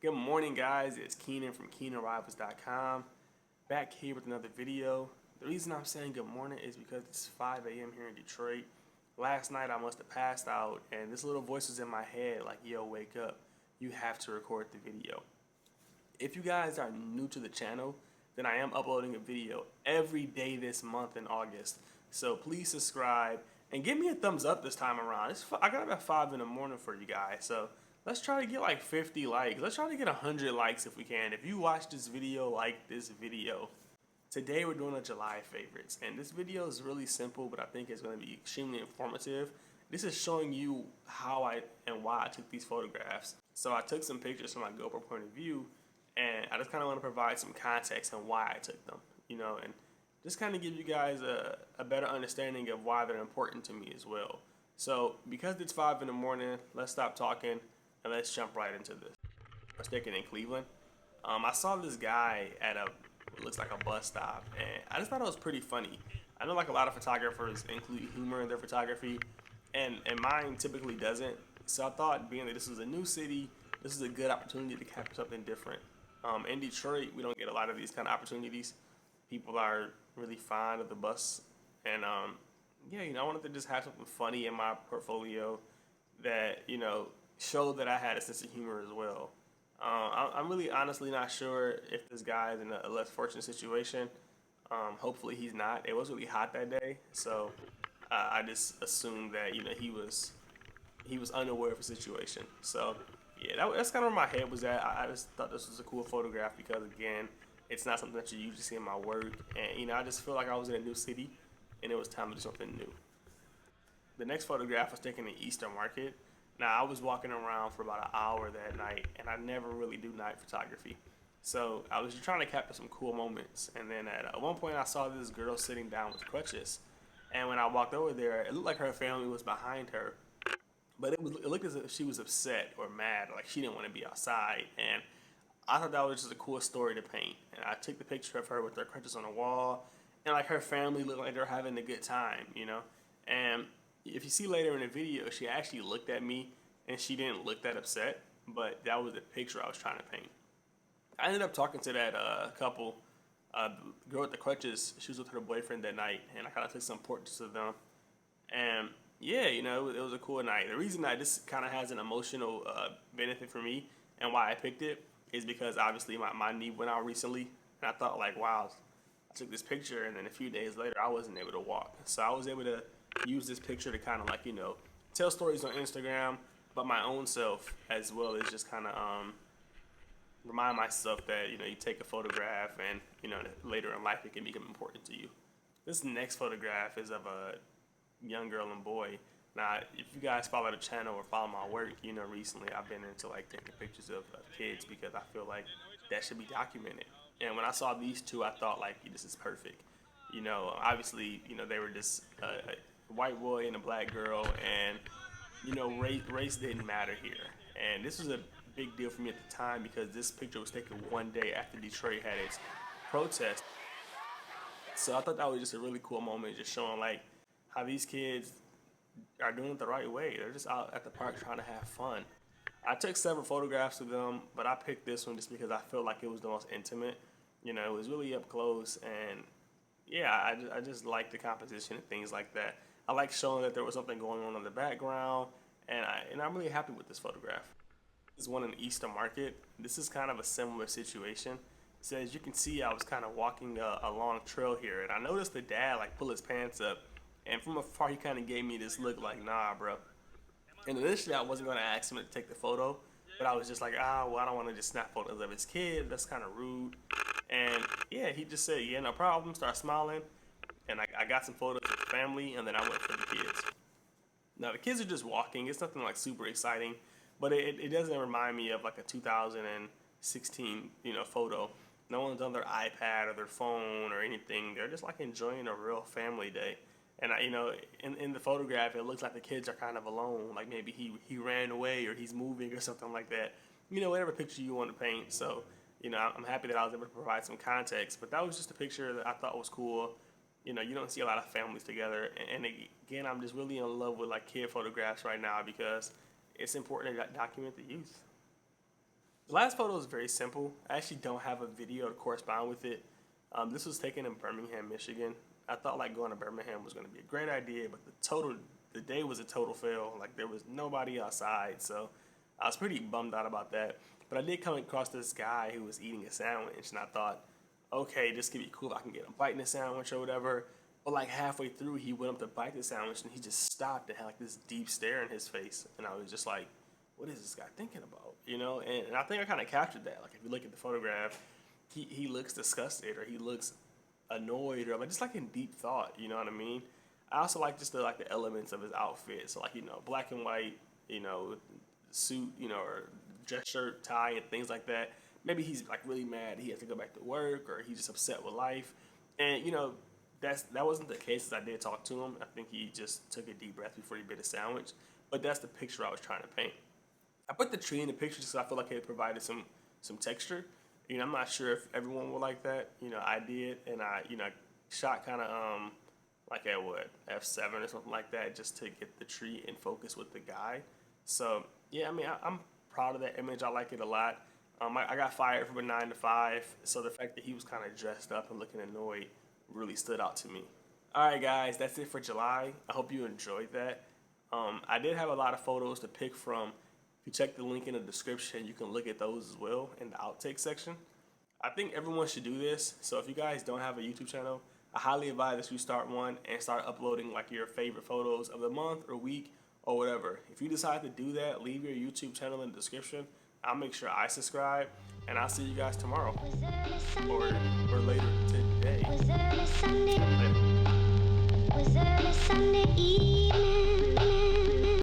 Good morning, guys. It's Keenan from KeenanRIVALS.com. Back here with another video. The reason I'm saying good morning is because it's 5 a.m. here in Detroit. Last night I must have passed out, and this little voice was in my head like, yo, wake up. You have to record the video. If you guys are new to the channel, then I am uploading a video every day this month in August. So please subscribe and give me a thumbs up this time around. I got about 5 in the morning for you guys. So let's try to get like 50 likes. Let's try to get 100 likes if we can. If you watch this video, like this video. Today we're doing a July favorites, and this video is really simple, but I think it's going to be extremely informative. This is showing you how and why I took these photographs. So I took some pictures from my GoPro point of view, and I just kind of want to provide some context on why I took them, and just kind of give you guys a better understanding of why they're important to me as well. So because it's 5 in the morning, let's stop talking and let's jump right into this. I was taken in Cleveland. I saw this guy at what looks like a bus stop, and I just thought it was pretty funny. I know like a lot of photographers include humor in their photography, and mine typically doesn't. So I thought, being that this is a new city, this is a good opportunity to capture something different. In Detroit, we don't get a lot of these kind of opportunities. People are really fond of the bus, and yeah, I wanted to just have something funny in my portfolio that showed that I had a sense of humor as well. I'm really honestly not sure if this guy is in a less fortunate situation. Hopefully he's not. It was really hot that day, so I just assumed that he was unaware of the situation. So yeah, that's kind of where my head was at. I just thought this was a cool photograph because, again, it's not something that you usually see in my work, and I just feel like I was in a new city, and it was time to do something new. The next photograph was taken in Easter Market. Now, I was walking around for about an hour that night, and I never really do night photography. So I was just trying to capture some cool moments. And then at one point, I saw this girl sitting down with crutches. And when I walked over there, it looked like her family was behind her. But it looked as if she was upset or mad, like she didn't want to be outside. And I thought that was just a cool story to paint. And I took the picture of her with her crutches on the wall, and like her family looked like they're having a good time. And if you see later in the video, she actually looked at me and she didn't look that upset, but that was the picture I was trying to paint. I ended up talking to that couple, the girl with the crutches. She was with her boyfriend that night, and I kind of took some portraits of them. And yeah, it was a cool night. The reason that this kind of has an emotional benefit for me and why I picked it is because obviously my knee went out recently, and I thought like, wow, I took this picture, and then a few days later I wasn't able to walk. So I was able to use this picture to kind of like, tell stories on Instagram about my own self, as well as just kind of remind myself that, you take a photograph and, later in life it can become important to you. This next photograph is of a young girl and boy. Now, if you guys follow the channel or follow my work, recently I've been into like taking pictures of kids because I feel like that should be documented. And when I saw these two, I thought like, this is perfect. Obviously, they were just a white boy and a black girl, and race didn't matter here. And this was a big deal for me at the time because this picture was taken one day after Detroit had its protest. So I thought that was just a really cool moment, just showing like how these kids are doing it the right way. They're just out at the park trying to have fun. I took several photographs of them, but I picked this one just because I felt like it was the most intimate. It was really up close, and yeah, I just like the composition and things like that. I like showing that there was something going on in the background, and I'm really happy with this photograph. This one in Easter Market. This is kind of a similar situation. So as you can see, I was kind of walking a long trail here, and I noticed the dad like pull his pants up, and from afar he kind of gave me this look like, nah, bro. And initially I wasn't going to ask him to take the photo, but I was just like, well, I don't want to just snap photos of his kid. That's kind of rude. And yeah, he just said, yeah, no problem. Start smiling. And I got some photos of the family, and then I went for the kids. Now the kids are just walking. It's nothing like super exciting, but it doesn't remind me of like a 2016 photo. No one's on their iPad or their phone or anything. They're just like enjoying a real family day. And in the photograph, it looks like the kids are kind of alone. Like maybe he ran away or he's moving or something like that. Whatever picture you want to paint. So I'm happy that I was able to provide some context. But that was just a picture that I thought was cool. You don't see a lot of families together. And again, I'm just really in love with like kid photographs right now because it's important to document the youth. The last photo is very simple. I actually don't have a video to correspond with it. This was taken in Birmingham, Michigan. I thought like going to Birmingham was going to be a great idea, but the day was a total fail. Like there was nobody outside, so I was pretty bummed out about that. But I did come across this guy who was eating a sandwich, and I thought, okay, this could be cool if I can get him biting a sandwich or whatever. But like halfway through, he went up to bite the sandwich, and he just stopped and had like this deep stare in his face, and I was just like, what is this guy thinking about? You know, and I think I kind of captured that. Like if you look at the photograph, he looks disgusted or he looks annoyed or just like in deep thought. You know what I mean? I also like just the elements of his outfit. So like black and white, suit, or dress shirt, tie, and things like that. Maybe he's like really mad he has to go back to work, or he's just upset with life. And that wasn't the case as I did talk to him. I think he just took a deep breath before he bit a sandwich. But that's the picture I was trying to paint. I put the tree in the picture because I feel like it provided some texture. I'm not sure if everyone would like that. I did, and I shot kind of like at f7 or something like that, just to get the tree in focus with the guy. So yeah, I mean I'm proud of that image. I like it a lot. I got fired from a 9 to 5, so the fact that he was kind of dressed up and looking annoyed really stood out to me. All right, guys, that's it for July. I hope you enjoyed that. I did have a lot of photos to pick from. If you check the link in the description, you can look at those as well in the outtake section. I think everyone should do this. So if you guys don't have a YouTube channel, I highly advise that you start one and start uploading like your favorite photos of the month or week or whatever. If you decide to do that, leave your YouTube channel in the description. I'll make sure I subscribe, and I'll see you guys tomorrow or later today. Was it a Sunday evening?